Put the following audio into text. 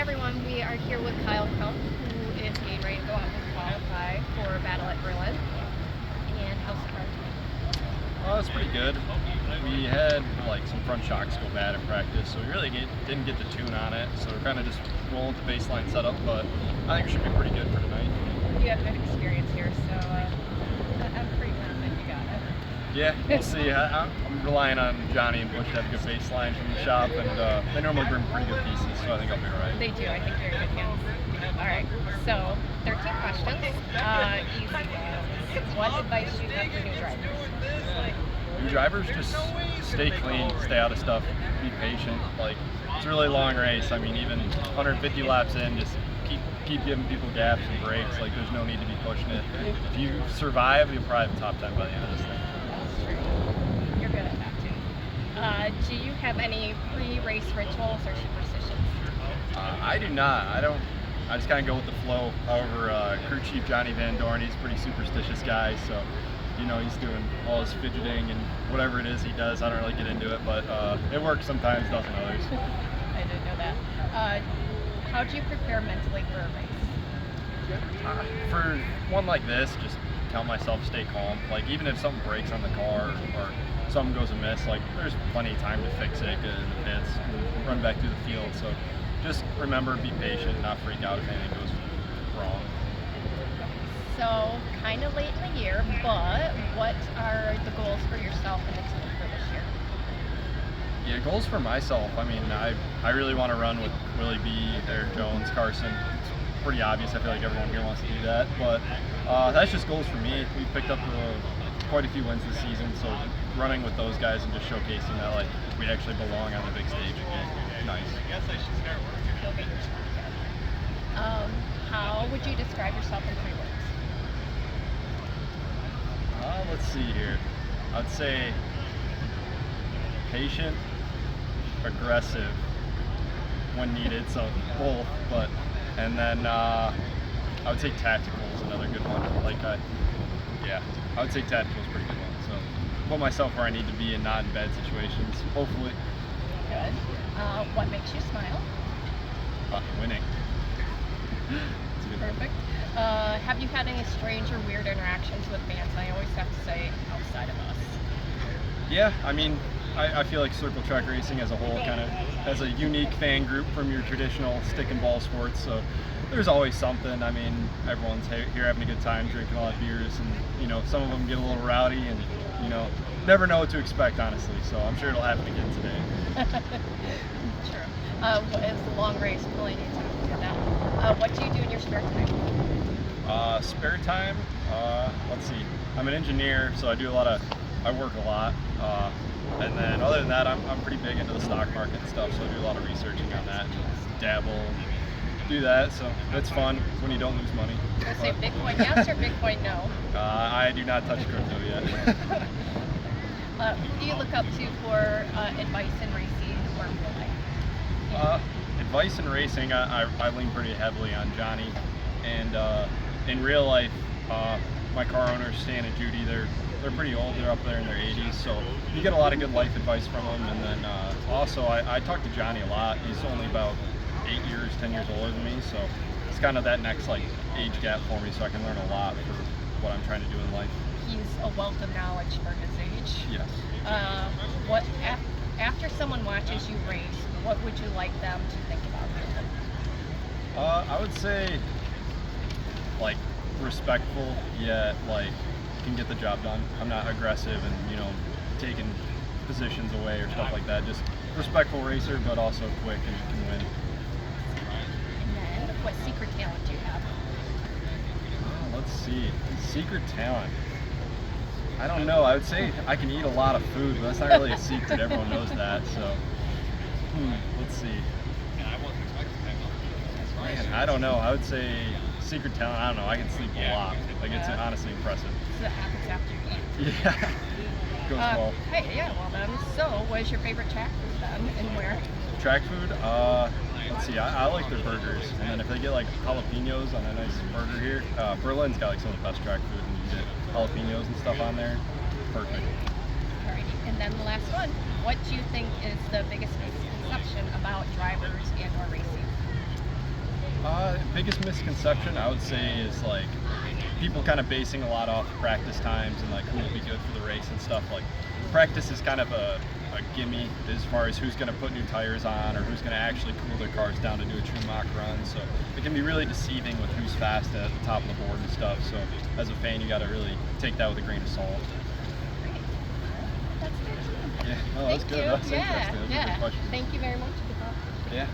everyone, we are here with Kyle Crump, who is getting ready to go out and qualify for a battle at Berlin. And how's the car today? Oh, it's pretty good. We had like some front shocks go bad in practice, so we really didn't get the tune on it. So we're kind of just rolling with the baseline setup, but I think it should be pretty good for tonight. You have good experience here, so I'm pretty confident you got it. Yeah, we'll see. I'm relying on Johnny and Bush to have a good baseline from the shop, and they normally bring pretty good pieces, so I think I'll be all right. They do. I think you're in good hands. All right. So, 13 questions. Easy ones. What advice do you have for new drivers? New drivers, just stay clean, stay out of stuff, be patient. Like, it's a really long race. I mean, even 150 laps in, just keep giving people gaps and breaks. Like, there's no need to be pushing it. If you survive, you'll probably have top 10 by the end of this thing. You're good at that too. Do you have any pre-race rituals or superstitions? I do not. I just kind of go with the flow. However, crew chief Johnny Van Dorn, he's a pretty superstitious guy, so he's doing all his fidgeting and whatever it is he does. I don't really get into it, but it works sometimes, doesn't others. I didn't know that. How do you prepare mentally for a race? For one like this, just tell myself to stay calm. Like, even if something breaks on the car or something goes amiss, like, there's plenty of time to fix it, get in the pits, and run back through the field. So just remember, be patient, not freak out if anything goes wrong. So, kind of late in the year, but what are the goals for yourself and the team for this year? Yeah, goals for myself. I mean, I really want to run with Willie B, Eric Jones, Carson. It's pretty obvious. I feel like everyone here wants to do that, but that's just goals for me. We picked up quite a few wins this season, so running with those guys and just showcasing that like we actually belong on the big stage again. Nice. How would you describe yourself in 3 words? Let's see here. I'd say patient, aggressive when needed, so both. And then I would say tactical is another good one. I would say tactical is a pretty good one. So put myself where I need to be and not in bad situations, hopefully. Good. What makes you smile? Winning. Perfect. Have you had any strange or weird interactions with fans? I always have to say outside of us. Yeah, I mean, I feel like circle track racing as a whole kind of has a unique fan group from your traditional stick and ball sports, so there's always something. I mean, everyone's here having a good time, drinking a lot of beers, and some of them get a little rowdy, and never know what to expect, honestly. So I'm sure it'll happen again today. True. It's a long race, pulling you to that. What do you do in your spare time? Spare time? Let's see. I'm an engineer, so I work a lot. And then other than that, I'm pretty big into the stock market and stuff, so I do a lot of researching on that, dabble, do that, so it's fun when you don't lose money. I say Bitcoin yes or Bitcoin no? I do not touch crypto yet. Who do you look up to for advice in racing or real life? Advice in racing, I lean pretty heavily on Johnny, and in real life, my car owners, Stan and Judy, they're pretty old. They're up there in their 80s, so you get a lot of good life advice from them. And then also, I talk to Johnny a lot. He's only about 10 years older than me, so it's kind of that next age gap for me, so I can learn a lot for what I'm trying to do in life. He's a wealth of knowledge for his age. Yes. After someone watches you race, what would you like them to think about you? I would say respectful, yet can get the job done. I'm not aggressive and taking positions away or stuff like that. Just respectful racer, but also quick and can win. And then, what secret talent do you have? Let's see. Secret talent. I don't know. I would say I can eat a lot of food, but that's not really a secret. Everyone knows that. So, let's see. Man, I don't know. I would say secret talent. I don't know. I can sleep a lot. It's honestly impressive. So that happens after you eat. Yeah. Goes well. Hey, yeah, well then. So, what is your favorite track food then, and where? Track food? Let's see. I like their burgers, and then if they get jalapenos on a nice burger here, Berlin's got some of the best track food, and you get jalapenos and stuff on there. Perfect. Alrighty, and then the last one. What do you think is the biggest misconception about drivers and or racing? biggest misconception I would say is like people kind of basing a lot off practice times and like who will be good for the race and stuff. Like practice is kind of a gimme as far as who's going to put new tires on or who's going to actually cool their cars down to do a true mock run. So it can be really deceiving with who's fast at the top of the board and stuff. So as a fan, you got to really take that with a grain of salt. That's good. Yeah, no, that's good. You. That's yeah, interesting. That's a good yeah. question. Thank you very much. Good luck. Yeah.